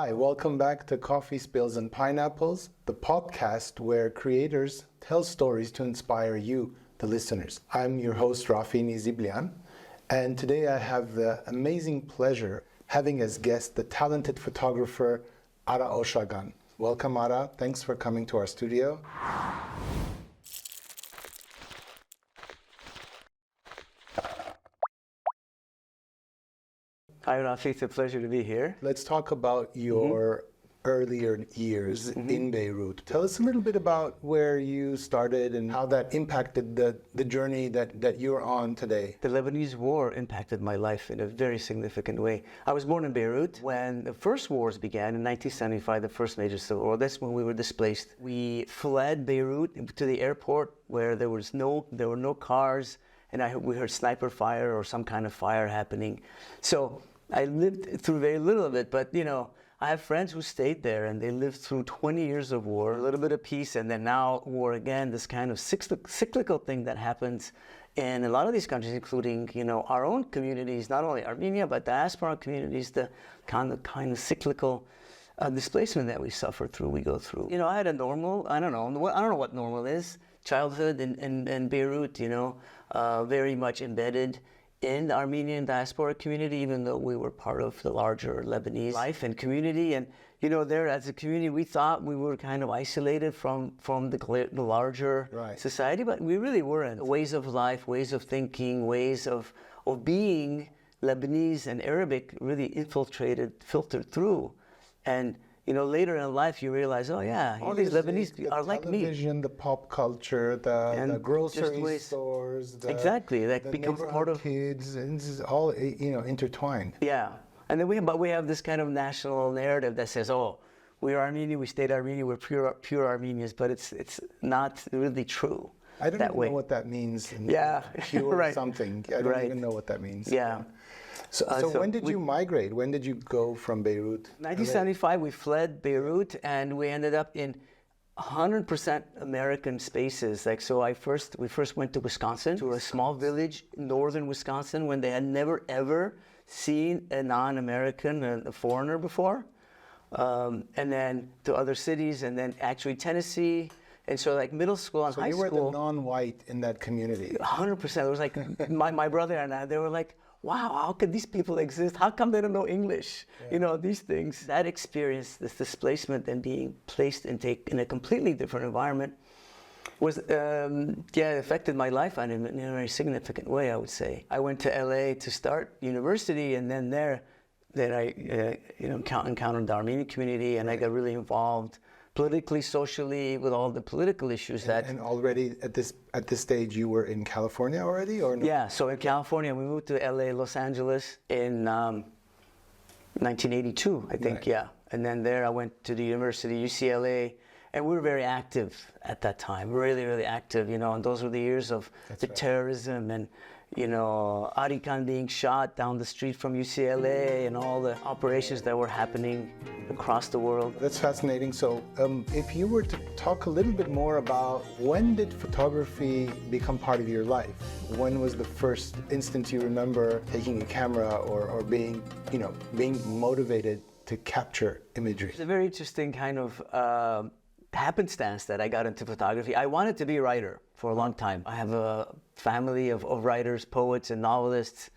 Hi, welcome back to Coffee Spills and Pineapples, the podcast where creators tell stories to inspire you, the listeners. I'm your host, Raffi Niziblian, and today I have the amazing pleasure having as guest the talented photographer, Ara Oshagan. Welcome, Ara. Thanks for coming to our studio. Hi, Raffi. It's a pleasure to be here. Let's talk about your earlier years in Beirut. Tell us a little bit about where you started and how that impacted the journey that you're on today. The Lebanese war impacted my life in a very significant way. I was born in Beirut when the first wars began in 1975, the first major civil war. That's when we were displaced. We fled Beirut to the airport where there were no cars, and we heard sniper fire or some kind of fire happening. So I lived through very little of it, but I have friends who stayed there and they lived through 20 years of war, a little bit of peace, and then now war again, this kind of cyclical thing that happens in a lot of these countries, including, our own communities, not only Armenia, but diaspora communities, the kind of cyclical displacement that we go through. I had a normal, I don't know what normal is, childhood in Beirut, very much embedded in the Armenian diaspora community, even though we were part of the larger Lebanese life and community. And, there as a community, we thought we were kind of isolated from the larger society, but we really weren't. Ways of life, ways of thinking, ways of being Lebanese and Arabic really filtered through. And later in life, you realize, oh yeah, all these Lebanese are like me. The television, the pop culture, the grocery stores, exactly, that becomes part of kids, and this is all intertwined. Yeah, and then we have this kind of national narrative that says, oh, we're Armenian, we stayed Armenian, we're pure Armenians, but it's not really true. I don't even know what that means. Pure something. I don't even know what that means. Yeah. So when did you migrate? When did you go from Beirut? 1975, we fled Beirut, and we ended up in 100% American spaces. We first went to Wisconsin, to a small village, northern Wisconsin, when they had never ever seen a non-American, a foreigner before. And then to other cities, and then actually Tennessee. And so middle school and high school. So you were the non-white in that community? 100%. It was like my brother and I, they were like, wow, how could these people exist? How come they don't know English? Yeah. These things. That experience, this displacement and being placed in a completely different environment was, affected my life in a very significant way, I would say. I went to LA to start university, and then I encountered the Armenian community, and I got really involved politically, socially, with all the political issues And already at this stage, you were in California already, or no? Yeah, so in California, we moved to LA, Los Angeles in 1982, I think, yeah. And then there I went to the university, UCLA, and we were very active at that time, really, really active, and those were the years of terrorism and, Ari Khan being shot down the street from UCLA and all the operations that were happening across the world. That's fascinating. So if you were to talk a little bit more about when did photography become part of your life? When was the first instance you remember taking a camera or being motivated to capture imagery? It's a very interesting kind of happenstance that I got into photography. I wanted to be a writer for a long time. I have a family of writers, poets, and novelists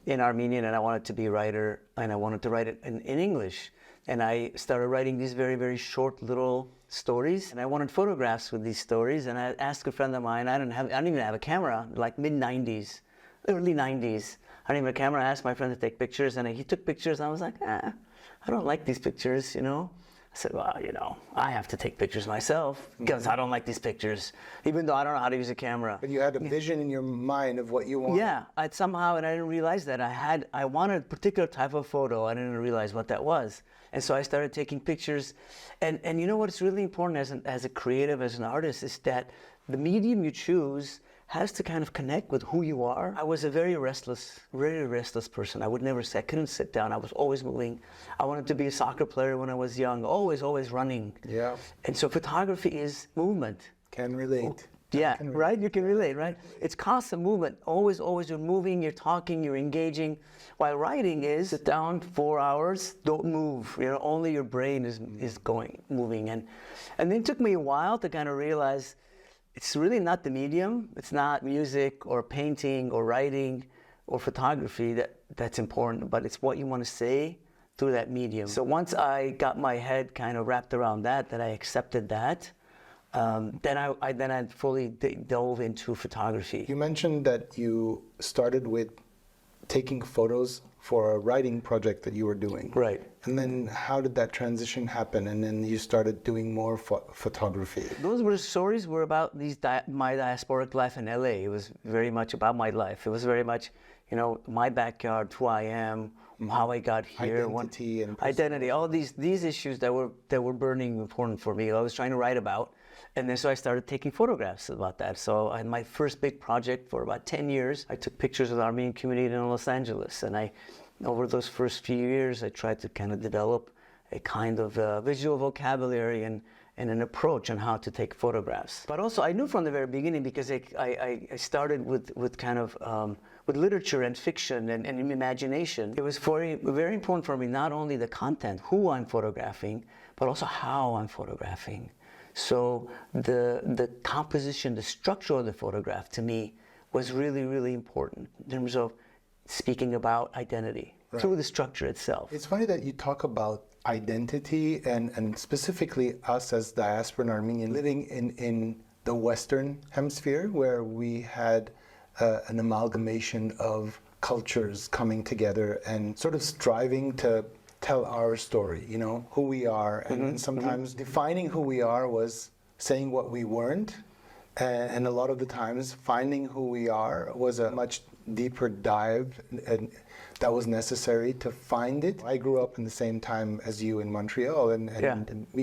in Armenian, and I wanted to be a writer, and I wanted to write it in English. And I started writing these very, very short little stories, and I wanted photographs with these stories. And I asked a friend of mine, I didn't even have a camera, like mid-90s, early 90s. I didn't even have a camera. I asked my friend to take pictures, and he took pictures, and I was like, I don't like these pictures, I said, well, I have to take pictures myself because I don't like these pictures, even though I don't know how to use a camera. But you had a vision in your mind of what you wanted. Yeah, and I didn't realize that I wanted a particular type of photo. I didn't realize what that was. And so I started taking pictures. And what's really important as a creative, as an artist, is that the medium you choose has to kind of connect with who you are. I was a very restless person. I couldn't sit down. I was always moving. I wanted to be a soccer player when I was young, always running. Yeah. And so photography is movement. Can relate. Yeah, right? You can relate, right? It's constant movement. Always you're moving, you're talking, you're engaging. While writing is sit down 4 hours, don't move. You know, only your brain is moving. And then it took me a while to kind of realize it's really not the medium. It's not music or painting or writing or photography that's important, but it's what you want to say through that medium. So once I got my head kind of wrapped around that I accepted that, then I fully dove into photography. You mentioned that you started with taking photos for a writing project that you were doing. Right. And then how did that transition happen? And then you started doing more photography. Those stories were about my diasporic life in LA. It was very much about my life. It was very much, you know, my backyard, who I am, how I got here, identity, all these issues that were burning important for me. I was trying to write about. And then so I started taking photographs about that. So I had my first big project for about 10 years. I took pictures of the Armenian community in Los Angeles. And over those first few years, I tried to kind of develop a kind of visual vocabulary and an approach on how to take photographs. But also I knew from the very beginning, because I started with kind of with literature and fiction and imagination. It was very, very important for me, not only the content, who I'm photographing, but also how I'm photographing. So the composition, the structure of the photograph to me was really, really important in terms of speaking about identity through the structure itself. It's funny that you talk about identity and specifically us as diaspora and Armenian living in the Western Hemisphere, where we had an amalgamation of cultures coming together and sort of striving to tell our story, you know, who we are. And sometimes defining who we are was saying what we weren't. And a lot of the times finding who we are was a much deeper dive and that was necessary to find it. I grew up in the same time as you in Montreal and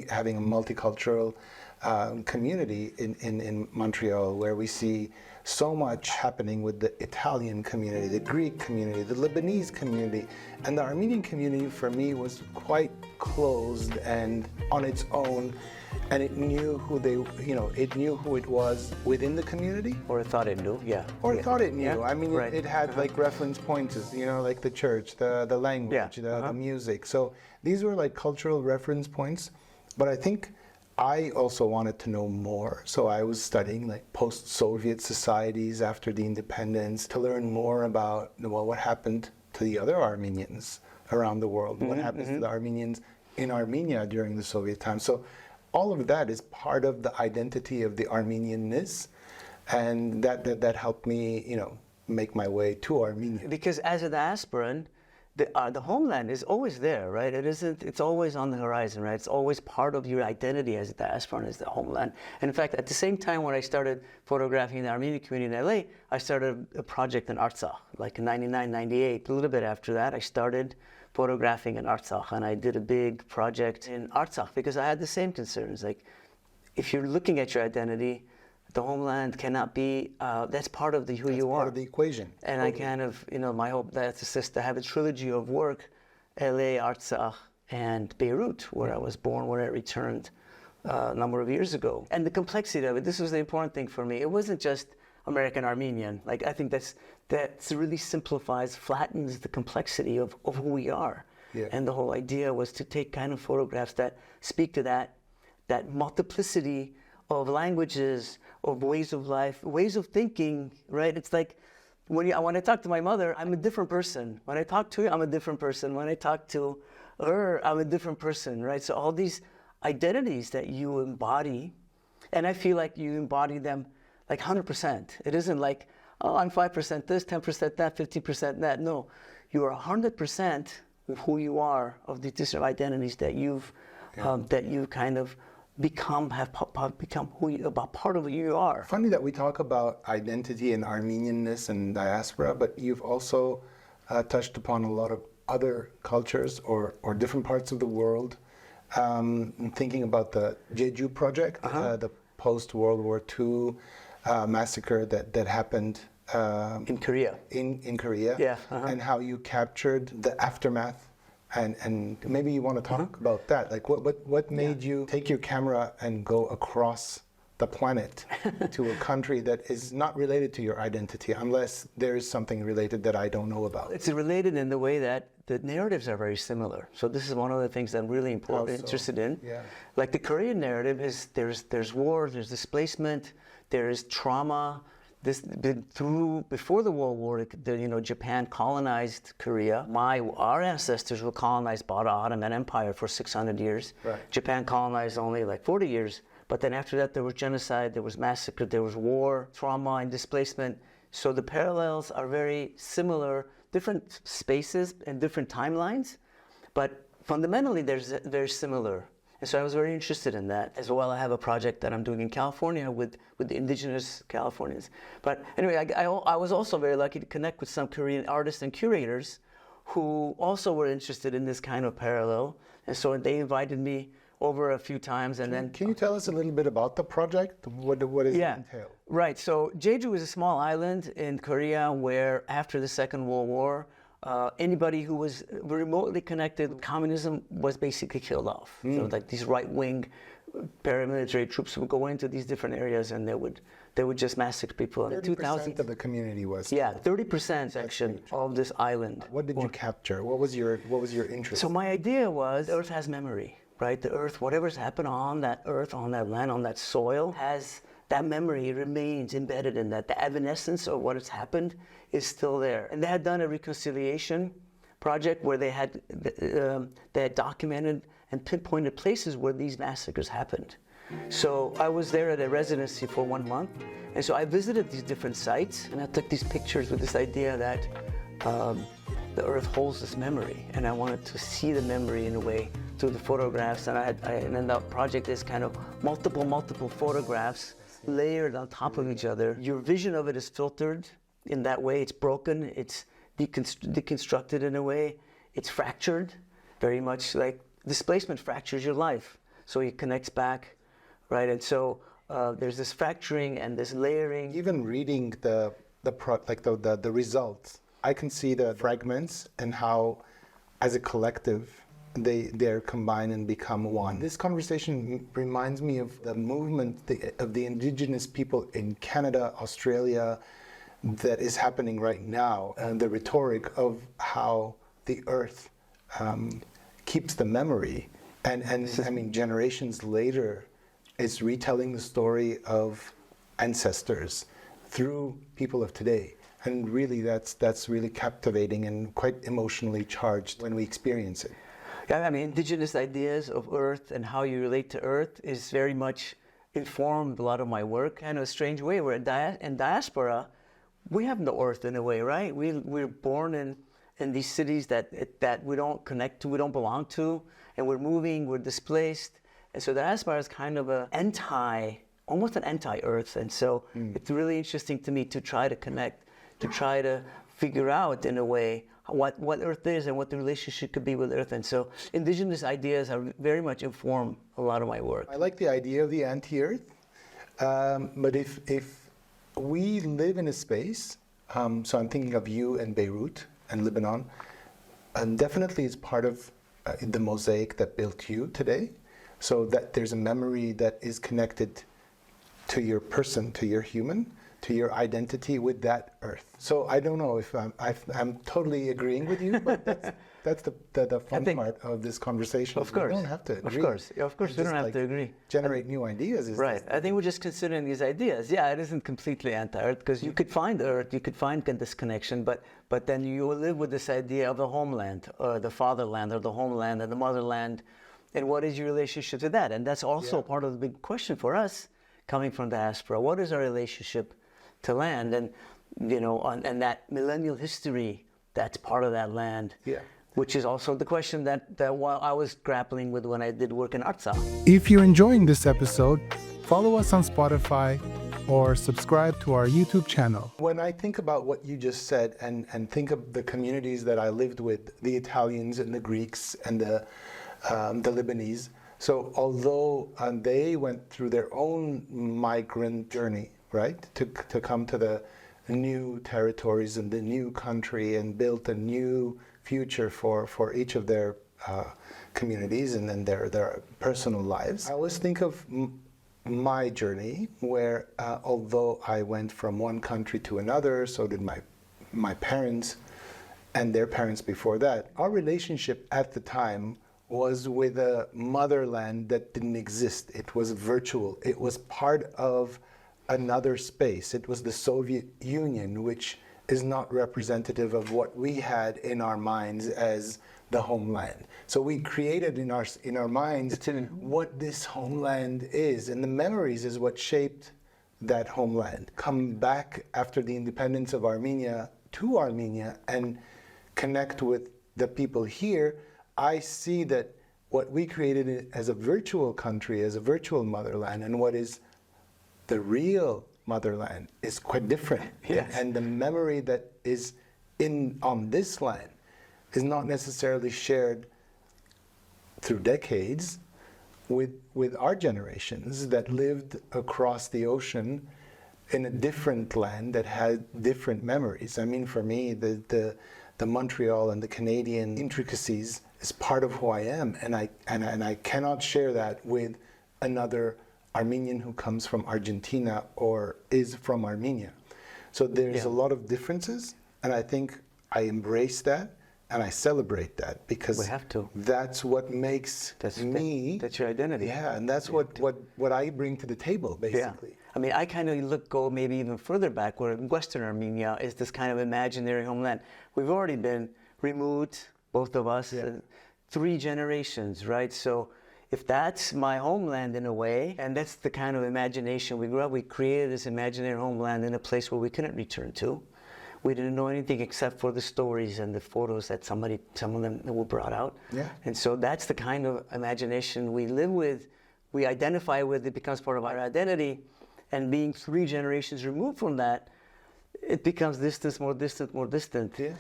having a multicultural community in Montreal, where we see so much happening with the Italian community, the Greek community, the Lebanese community, and the Armenian community for me was quite closed and on its own, and it knew who it knew who it was within the community. Or it thought it knew, Or it thought it knew. Yeah. I mean, it had like reference points, you know, like the church, the language, the music. So these were like cultural reference points, but I think I also wanted to know more, so I was studying like post-Soviet societies after the independence to learn more about, well, what happened to the other Armenians around the world, what happens to the Armenians in Armenia during the Soviet time. So all of that is part of the identity of the Armenianness, and that helped me, you know, make my way to Armenia. Because as a diasporan, the homeland is always there, right? It's always on the horizon, right? It's always part of your identity as a diasporan, is the homeland. And in fact, at the same time when I started photographing the Armenian community in LA, I started a project in Artsakh, like in 99, 98. A little bit after that, I started photographing in Artsakh, and I did a big project in Artsakh because I had the same concerns. Like, if you're looking at your identity, the homeland cannot be, that's part of who you are. Part of the equation. And totally. I kind of, you know, my hope that's just to have a trilogy of work, LA, Artsakh, and Beirut, where I was born, where I returned a number of years ago. And the complexity of it, this was the important thing for me. It wasn't just American Armenian. Like, I think that really simplifies, flattens the complexity of who we are. Yeah. And the whole idea was to take kind of photographs that speak to that multiplicity of languages, of ways of life, ways of thinking, right? It's like when I talk to my mother, I'm a different person. When I talk to you, I'm a different person. When I talk to her, I'm a different person, right? So all these identities that you embody, and I feel like you embody them like 100%. It isn't like, oh, I'm 5% this, 10% that, 50% that. No, you are 100% of who you are, of the different identities that you've, that you kind of have become about part of who you are. Funny that we talk about identity and Armenianness and diaspora, but you've also touched upon a lot of other cultures or different parts of the world. Thinking about the Jeju project, the post-World War II massacre that happened in Korea. In Korea, yeah, and how you captured the aftermath. And maybe you want to talk about that. Like, what made you take your camera and go across the planet to a country that is not related to your identity, unless there is something related that I don't know about. It's related in the way that the narratives are very similar. So this is one of the things that I'm really interested in. Yeah. Like the Korean narrative is there's war, there's displacement, there's trauma. Before the World War, Japan colonized Korea. Our ancestors were colonized by the Ottoman Empire for 600 years. Right. Japan colonized only like 40 years. But then after that, there was genocide, there was massacre, there was war, trauma, and displacement. So the parallels are very similar, different spaces and different timelines, but fundamentally they're similar. And so I was very interested in that. As well, I have a project that I'm doing in California with the indigenous Californians. But anyway, I was also very lucky to connect with some Korean artists and curators who also were interested in this kind of parallel. And so they invited me over a few times. And Can you tell us a little bit about the project? What does it entail? Right. So Jeju is a small island in Korea where after the Second World War, anybody who was remotely connected with communism was basically killed off. So like these right-wing paramilitary troops would go into these different areas and they would just massacre people. 30% of the community was. Yeah, 30% section of this island. What did you capture? What was your interest? So my idea was the Earth has memory, right? The Earth, whatever's happened on that Earth, on that land, on that soil, has that memory remains embedded in that. The evanescence of what has happened is still there. And they had done a reconciliation project where they had documented and pinpointed places where these massacres happened. So I was there at a residency for 1 month. And so I visited these different sites and I took these pictures with this idea that the Earth holds this memory. And I wanted to see the memory in a way through the photographs. And then the project is kind of multiple photographs layered on top of each other. Your vision of it is filtered in that way. It's broken, it's deconstructed in a way, it's fractured, very much like displacement fractures your life. So it connects back, right? And so there's this fracturing and this layering. Even reading the results, I can see the fragments and how, as a collective, they're combined and become one. This conversation reminds me of the movement of the indigenous people in Canada, Australia, that is happening right now, and the rhetoric of how the Earth keeps the memory, and I mean generations later, it's retelling the story of ancestors through people of today, and really that's really captivating and quite emotionally charged when we experience it. Yeah, I mean, indigenous ideas of Earth and how you relate to Earth is very much informed a lot of my work. Kind of a strange way, where in Diaspora, we have no Earth in a way, right? We're born in these cities that we don't connect to, we don't belong to, and we're moving, we're displaced. And so Diaspora is kind of almost an anti-Earth. And so it's really interesting to me to try to connect, to try to figure out in a way what Earth is and what the relationship could be with Earth. And so indigenous ideas are very much inform a lot of my work. I like the idea of the anti-Earth, but if we live in a space, so I'm thinking of you and Beirut and Lebanon, and definitely it's part of the mosaic that built you today, so that there's a memory that is connected to your person, to your human, to your identity with that Earth. So I don't know if I'm totally agreeing with you, but that's the fun part of this conversation. Of course. We don't have to agree. Of course, we don't have to agree. Generate new ideas. Right. I think we're just considering these ideas. Yeah, it isn't completely anti-Earth, because you could find Earth, you could find this connection, but then you will live with this idea of the homeland, or the fatherland, or the homeland, and the motherland, and what is your relationship to that? And that's also part of the big question for us, coming from diaspora. What is our relationship to land? And and that millennial history that's part of that land. Yeah. Which is also the question that while I was grappling with when I did work in Artsakh. If you're enjoying this episode, follow us on Spotify or subscribe to our YouTube channel. When I think about what you just said and think of the communities that I lived with, the Italians and the Greeks and the Lebanese, so although they went through their own migrant journey, right, to come to the new territories and the new country and built a new future for each of their communities and then their personal lives. I always think of my journey, where although I went from one country to another, so did my parents and their parents before that. Our relationship at the time was with a motherland that didn't exist. It was virtual. It was part of another space. It was the Soviet Union, which is not representative of what we had in our minds as the homeland. So we created in our minds what this homeland is, and the memories is what shaped that homeland. Come back after the independence of Armenia to Armenia and connect with the people here, I see that what we created as a virtual country, as a virtual motherland, and what is the real motherland is quite different. Yes. And the memory that is on this land is not necessarily shared through decades with our generations that lived across the ocean in a different land that had different memories. I mean, for me, the Montreal and the Canadian intricacies is part of who I am, and I cannot share that with another Armenian who comes from Argentina or is from Armenia. So there's a lot of differences, and I think I embrace that and I celebrate that, because we have to. That's what makes me. That's your identity. Yeah, and that's what I bring to the table, basically. Yeah. I mean, I kind of go maybe even further back, where Western Armenia is this kind of imaginary homeland. We've already been removed, both of us, 3 generations, right? So if that's my homeland in a way, and that's the kind of imagination we grew up, we created this imaginary homeland in a place where we couldn't return to. We didn't know anything except for the stories and the photos that some of them were brought out. Yeah. And so that's the kind of imagination we live with, we identify with, it becomes part of our identity. And being 3 generations removed from that, it becomes distant, more distant, more distant. Yes.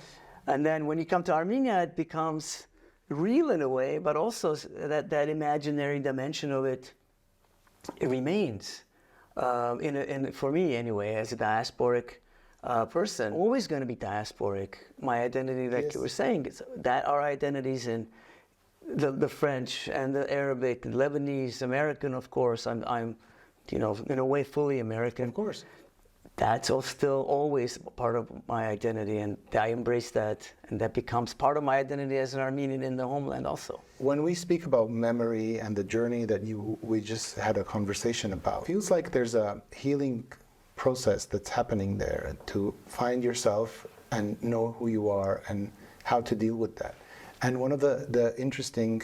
And then when you come to Armenia, it becomes real in a way, but also that imaginary dimension of it remains. For me anyway, as a diasporic person, always going to be diasporic. My identity, like you were saying, is that our identities in the French and the Arabic, and Lebanese, American, of course. I'm in a way, fully American. Of course. That's still always part of my identity, and I embrace that, and that becomes part of my identity as an Armenian in the homeland also. When we speak about memory and the journey that we just had a conversation about, it feels like there's a healing process that's happening there to find yourself and know who you are and how to deal with that. And one of the interesting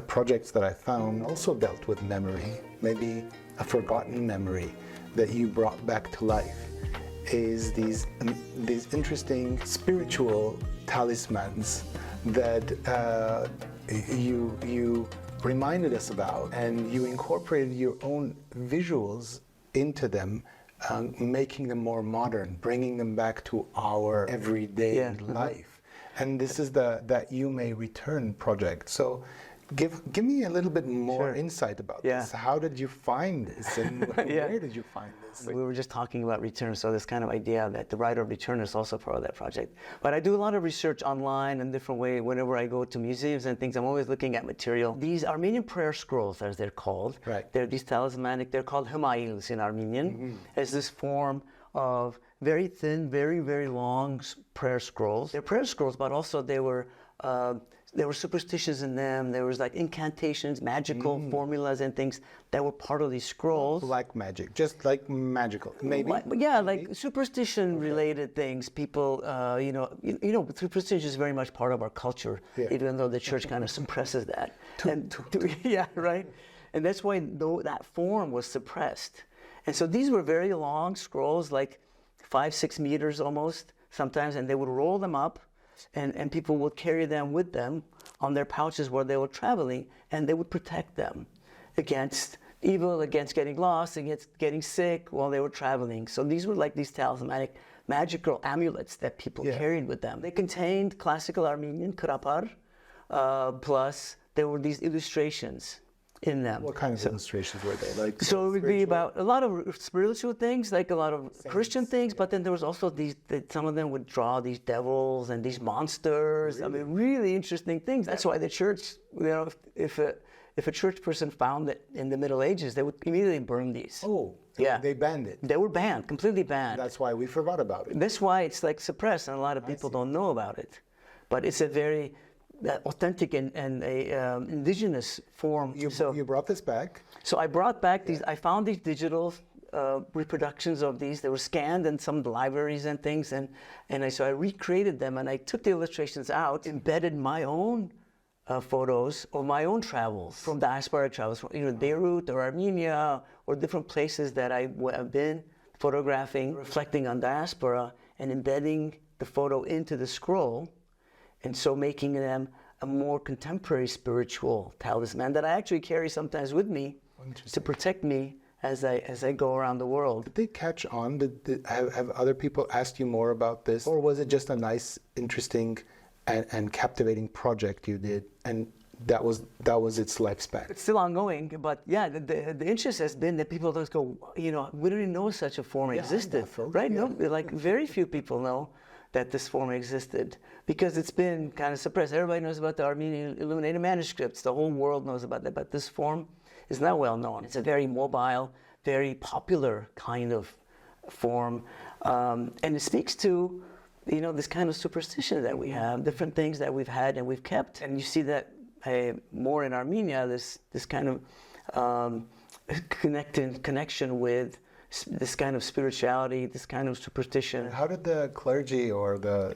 projects that I found also dealt with memory, maybe a forgotten memory that you brought back to life, is these interesting spiritual talismans that you reminded us about, and you incorporated your own visuals into them, making them more modern, bringing them back to our everyday life. And this is that You May Return project. So give me a little bit more insight about this. How did you find this, and where did you find this? We were just talking about return, so this kind of idea that the writer of return is also part of that project. But I do a lot of research online in different ways. Whenever I go to museums and things, I'm always looking at material. These Armenian prayer scrolls, as they're called, they're these talismanic, they're called humayils in Armenian, as this form of very thin, very, very long prayer scrolls. They're prayer scrolls, but also there were superstitions in them. There was like incantations, magical formulas and things that were part of these scrolls. Like magic, just like magical, maybe? Like superstition-related things. People, superstition is very much part of our culture, even though the church kind of suppresses that. Right? And that's why that form was suppressed. And so these were very long scrolls, like 5-6 meters almost sometimes, and they would roll them up, and people would carry them with them on their pouches where they were traveling, and they would protect them against evil, against getting lost, against getting sick while they were traveling. So these were like these talismanic magical amulets that people carried with them. They contained classical Armenian krapar, plus there were these illustrations in them. What kind of illustrations were they? Like, so it would be about a lot of spiritual things, like a lot of Christian things, but then there was also some of them would draw these devils and these monsters. Really? I mean, really interesting things. That's why the church, if if a church person found it in the Middle Ages, they would immediately burn these. Oh, Yeah. they banned it. They were banned, completely banned. That's why we forgot about it. That's why it's like suppressed, and a lot of people don't know about it. But it's a very authentic and a indigenous form. You brought this back. So I brought back these. I found these digital reproductions of these. They were scanned in some libraries and things, and so I recreated them, and I took the illustrations out, embedded my own photos of my own travels, from diaspora travels, from Beirut or Armenia or different places that I have been photographing, reflecting on diaspora, and embedding the photo into the scroll, and so making them a more contemporary spiritual talisman that I actually carry sometimes with me to protect me as I go around the world. Did they catch on? Have other people asked you more about this? Or was it just a nice, interesting, and captivating project you did, and that was its lifespan? It's still ongoing, but yeah, the interest has been that people just go, we didn't even know such a form existed, right? Yeah. No, like very few people know that this form existed because it's been kind of suppressed. Everybody knows about the Armenian illuminated manuscripts. The whole world knows about that, but this form is not well known. It's a very mobile, very popular kind of form, and it speaks to this kind of superstition that we have, different things that we've had and we've kept. And you see that more in Armenia, this kind of connection with this kind of spirituality, this kind of superstition. How did the clergy or the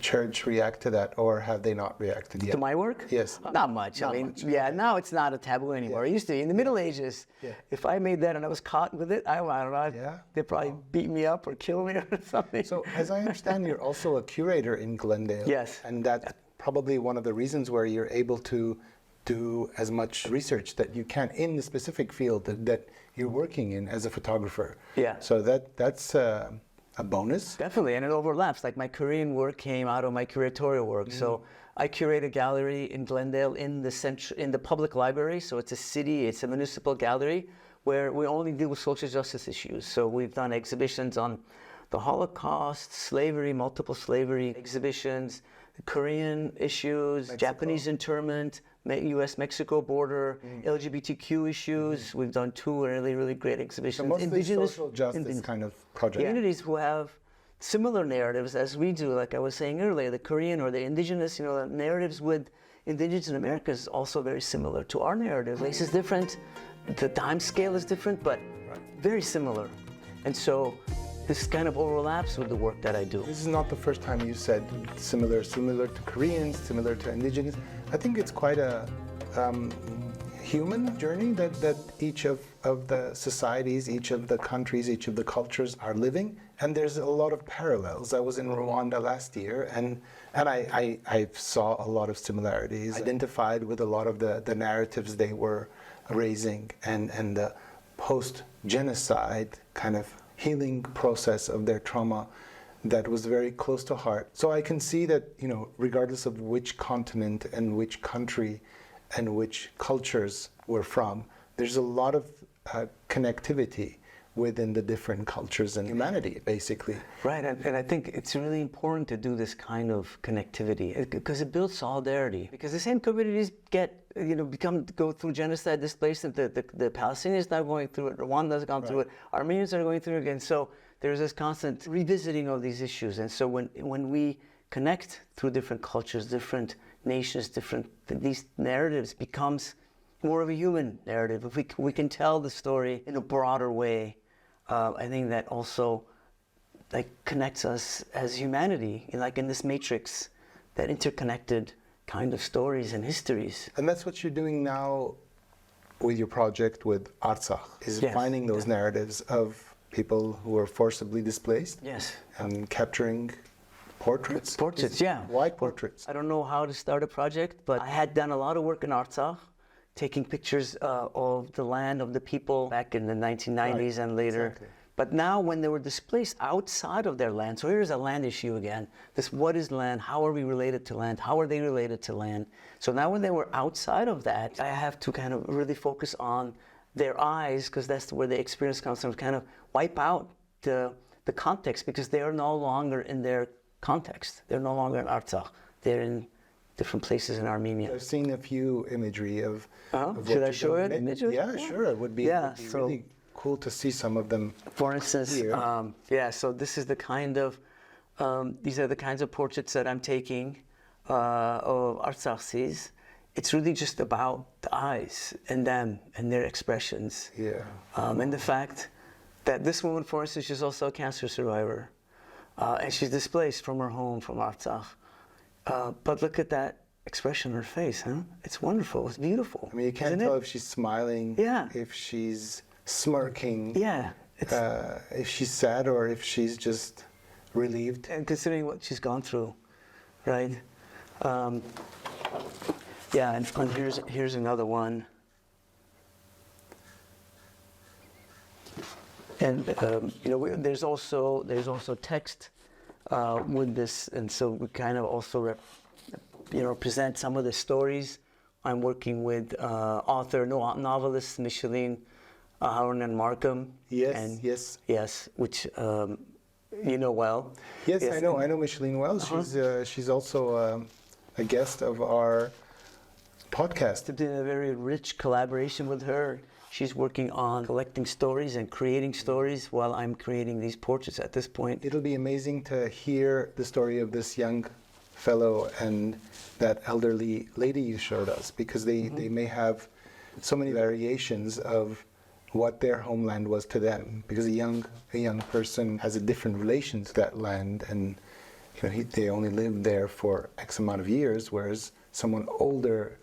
church react to that, or have they not reacted yet? To my work? Yes. Not much. I mean, yeah, now it's not a taboo anymore. It used to be. In the Middle Ages, if I made that and I was caught with it, I don't know, they'd probably beat me up or kill me or something. So, as I understand, you're also a curator in Glendale. Yes. And that's probably one of the reasons where you're able to do as much research that you can in the specific field that you're working in as a photographer. Yeah. So that's a bonus. Definitely, and it overlaps. Like my Korean work came out of my curatorial work. So I curate a gallery in Glendale in the public library. So it's a municipal gallery where we only deal with social justice issues. So we've done exhibitions on the Holocaust, slavery, multiple slavery exhibitions, Korean issues, Mexico. Japanese internment, U.S.-Mexico border, LGBTQ issues. We've done 2 really, really great exhibitions. So mostly indigenous, social justice kind of projects. Communities who have similar narratives as we do, like I was saying earlier, the Korean or the indigenous, the narratives with indigenous in America is also very similar to our narrative. Race is different, the time scale is different, but very similar. And so this kind of overlaps with the work that I do. This is not the first time you said similar to Koreans, similar to indigenous. I think it's quite a human journey that each of the societies, each of the countries, each of the cultures are living. And there's a lot of parallels. I was in Rwanda last year, and I saw a lot of similarities, identified with a lot of the narratives they were raising, and the post-genocide kind of healing process of their trauma that was very close to heart. So I can see that, regardless of which continent and which country and which cultures we're from, there's a lot of connectivity within the different cultures and humanity, basically. Right, and I think it's really important to do this kind of connectivity because it builds solidarity. Because the same communities go through genocide, displacement. The Palestinians now going through it. Rwanda's gone through it. Armenians are going through it again. So there's this constant revisiting of these issues. And so when we connect through different cultures, different nations, these narratives becomes more of a human narrative. If we can tell the story in a broader way, I think that also connects us as humanity, in this matrix, that interconnected kind of stories and histories. And that's what you're doing now with your project with Artsakh, is finding those narratives of people who were forcibly displaced. Yes. And capturing portraits. Portraits, yeah. Why portraits? I don't know how to start a project, but I had done a lot of work in Artsakh, taking pictures of the land, of the people back in the 1990s and later. Exactly. But now when they were displaced outside of their land, so here's a land issue again. What is land? How are we related to land? How are they related to land? So now when they were outside of that, I have to kind of really focus on their eyes, because that's where the experience comes from, kind of wipe out the context, because they are no longer in their context. They're no longer in Artsakh. They're in different places in Armenia. I've seen a few imagery of what Should I you've show done. it? Images? Yeah, sure. It would be, So, really cool to see some of them. for instance, Here. so this is the kind of, these are the kinds of portraits that I'm taking of Artsaksis. It's really just about the eyes and them and their expressions. Yeah. And the fact that this woman, for instance, she's also a cancer survivor. And she's displaced from her home, from Artsakh. But look at that expression on her face, huh? It's wonderful, it's beautiful. I mean, you can't tell if she's smiling, if she's smirking, if she's sad or if she's just relieved. And considering what she's gone through, right? And here's another one. And there's also text with this, and so we kind of also present some of the stories. I'm working with author, novelist Micheline Howard and Markham. Yes, which you know well. Yes, I know Micheline well. She's also a guest of our podcast. It's been a very rich collaboration with her. She's working on collecting stories and creating stories while I'm creating these portraits at this point. It'll be amazing to hear the story of this young fellow and that elderly lady you showed us, because they may have so many variations of what their homeland was to them, because a young person has a different relation to that land, and they only lived there for X amount of years, whereas someone older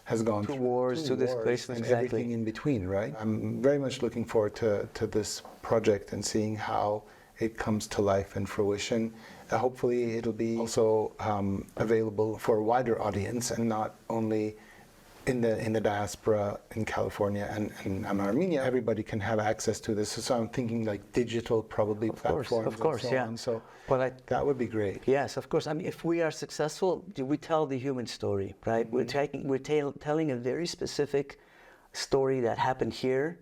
has gone through wars, to displacement, and everything in between, right? I'm very much looking forward to this project and seeing how it comes to life and fruition. Hopefully it'll be also available for a wider audience, and not only in the diaspora in California and Armenia. Everybody can have access to this. So I'm thinking like digital probably platforms. Of course, and so on. So that would be great. Yes, of course. I mean, if we are successful, we tell the human story, right? We're telling a very specific story that happened here,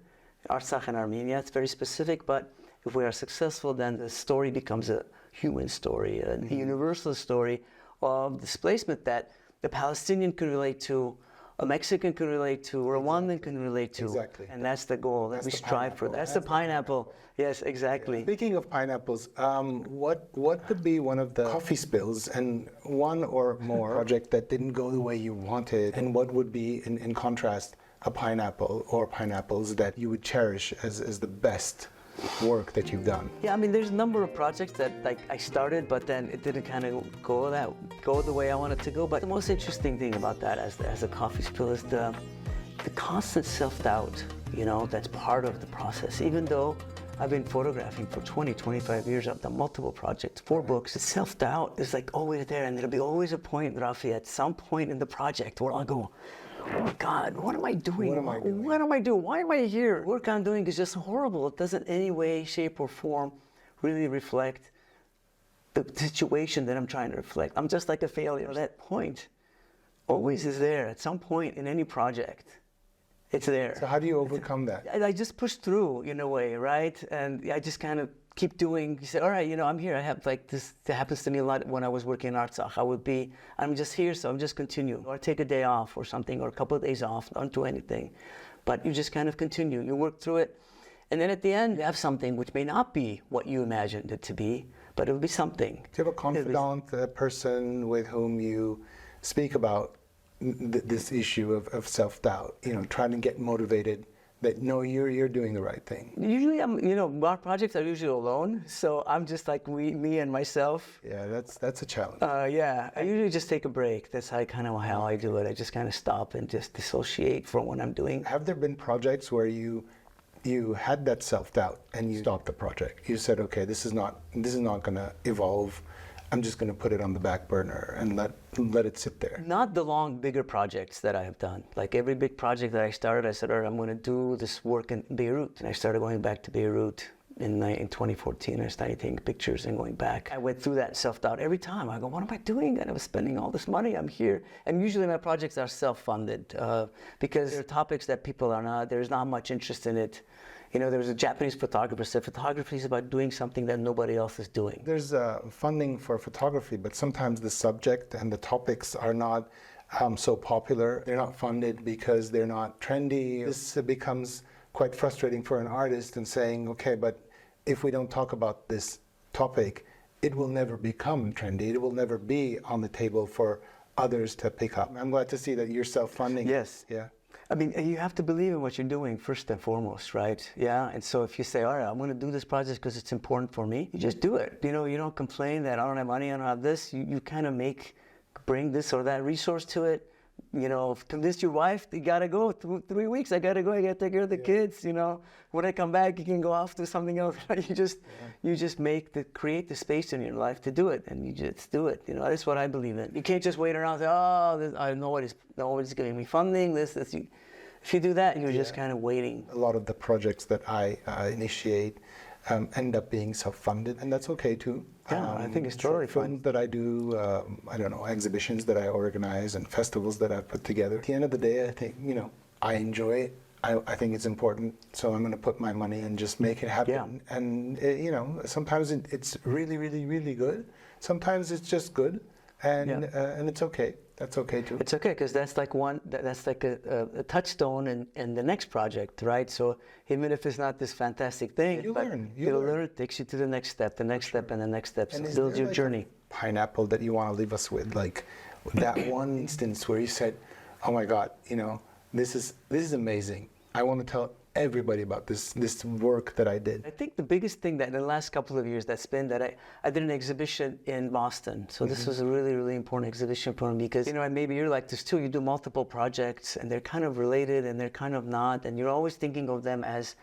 Artsakh and Armenia. It's very specific, but if we are successful, then the story becomes a human story, a universal story of displacement that the Palestinian can relate to, a Mexican can relate to, or a Rwandan can relate to. Exactly. And that's the goal that we strive for. That's the pineapple. Yes, exactly. Yeah. Speaking of pineapples, what could be one of the coffee spills and one or more project that didn't go the way you wanted, and what would be, in contrast, a pineapple or pineapples that you would cherish as the best work that you've done? Yeah, I mean, there's a number of projects that I started, but then it didn't kind of go the way I wanted to go. But the most interesting thing about that as a coffee spill is the constant self-doubt, that's part of the process. Even though I've been photographing for 20, 25 years, I've done multiple projects, 4 books. Self-doubt is always there, and there'll be always a point, Raffi, at some point in the project where I'll go, oh my God, what am I doing? What am I doing? Why am I here? The work I'm doing is just horrible. It doesn't in any way, shape, or form really reflect the situation that I'm trying to reflect. I'm just like a failure. That point always is there at some point in any project. It's there. So how do you overcome that? I just push through in a way, right? And I just kind of keep doing. You say, all right, I'm here. I have this. That happens to me a lot when I was working in Artsakh. I'm just here, so I'm just continue. Or take a day off or something, or a couple of days off, don't do anything. But you just kind of continue. You work through it. And then at the end, you have something which may not be what you imagined it to be, but it'll be something. Do you have a confidant, a person with whom you speak about this issue of self-doubt, trying to get motivated that no, you're doing the right thing? Usually our projects are usually alone, so I'm just like me and myself. Yeah, that's a challenge. I usually just take a break. That's how I do it. I just kind of stop and just dissociate from what I'm doing. Have there been projects where you had that self-doubt and you stopped the project? You said, okay, this is not going to evolve. I'm just going to put it on the back burner and let it sit there. Not the long, bigger projects that I have done. Like every big project that I started, I said, all right, I'm going to do this work in Beirut. And I started going back to Beirut in 2014. I started taking pictures and going back. I went through that self-doubt every time. I go, what am I doing? And I was spending all this money. I'm here. And usually my projects are self-funded because there are topics that there's not much interest in it. You know, there was a Japanese photographer said photography is about doing something that nobody else is doing. There's funding for photography, but sometimes the subject and the topics are not so popular. They're not funded because they're not trendy. This becomes quite frustrating for an artist and saying, okay, but if we don't talk about this topic, it will never become trendy. It will never be on the table for others to pick up. I'm glad to see that you're self-funding. Yes. Yeah. I mean, you have to believe in what you're doing first and foremost, right? Yeah. And so if you say, all right, I'm going to do this project because it's important for me, you just do it. You know, you don't complain that I don't have money, I don't have this. You kind of bring this or that resource to it. You know, convince your wife, you got to go 3 weeks. I got to go. I got to take care of the kids. You know, when I come back, you can go off to something else. You just create the space in your life to do it, and you just do it. You know, that's what I believe in. You can't just wait around and say, oh, I know nobody's giving me funding. If you do that, you're just kind of waiting. A lot of the projects that I initiate end up being self-funded, and that's okay too. Yeah, I think it's totally fine. Films that I do, I don't know, exhibitions that I organize and festivals that I've put together. At the end of the day, I think, you know, I enjoy it. I think it's important, so I'm going to put my money and just make it happen. Yeah. And, you know, sometimes it's really, really, really good. Sometimes it's just good, and it's okay. That's okay too. It's okay, because that's like a touchstone in the next project, right? So even if it's not this fantastic thing, you learn. It takes you to the next step, and the next step. So builds your journey. Pineapple that you want to leave us with, like that one instance where you said, "Oh my God, you know, this is amazing. I want to tell everybody about this work that I did." I think the biggest thing that in the last couple of years that's been that I did an exhibition in Boston. So this was a really, really important exhibition for me because, you know, and maybe you're like this too, you do multiple projects and they're kind of related and they're kind of not, and you're always thinking of them as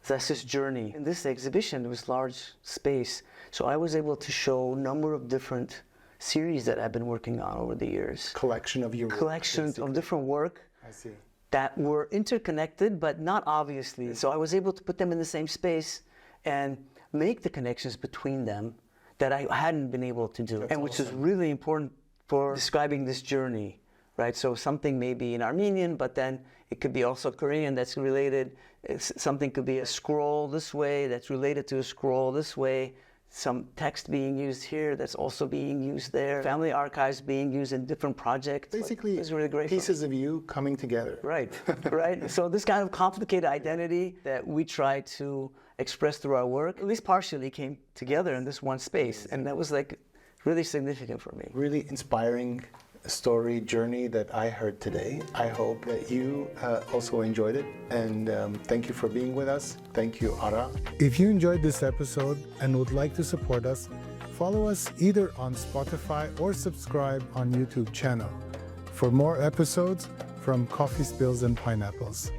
that's this journey. In this exhibition, it was large space. So I was able to show a number of different series that I've been working on over the years. Collection of your work. Collections of different work. I see. That were interconnected, but not obviously. So I was able to put them in the same space and make the connections between them that I hadn't been able to do. That's and which awesome. is really important for describing this journey, right? So something may be in Armenian, but then it could be also Korean that's related. Something could be a scroll this way that's related to a scroll this way. Some text being used here that's also being used there. Family archives being used in different projects. Basically, it's really great. Pieces of you coming together. Right, right. So this kind of complicated identity that we try to express through our work, at least partially came together in this one space. And that was like really significant for me. Really inspiring story journey that I heard today. I hope that you also enjoyed it, and thank you for being with us. Thank you, Ara. If you enjoyed this episode and would like to support us, follow us either on Spotify or subscribe on YouTube channel for more episodes from Coffee Spills and Pineapples.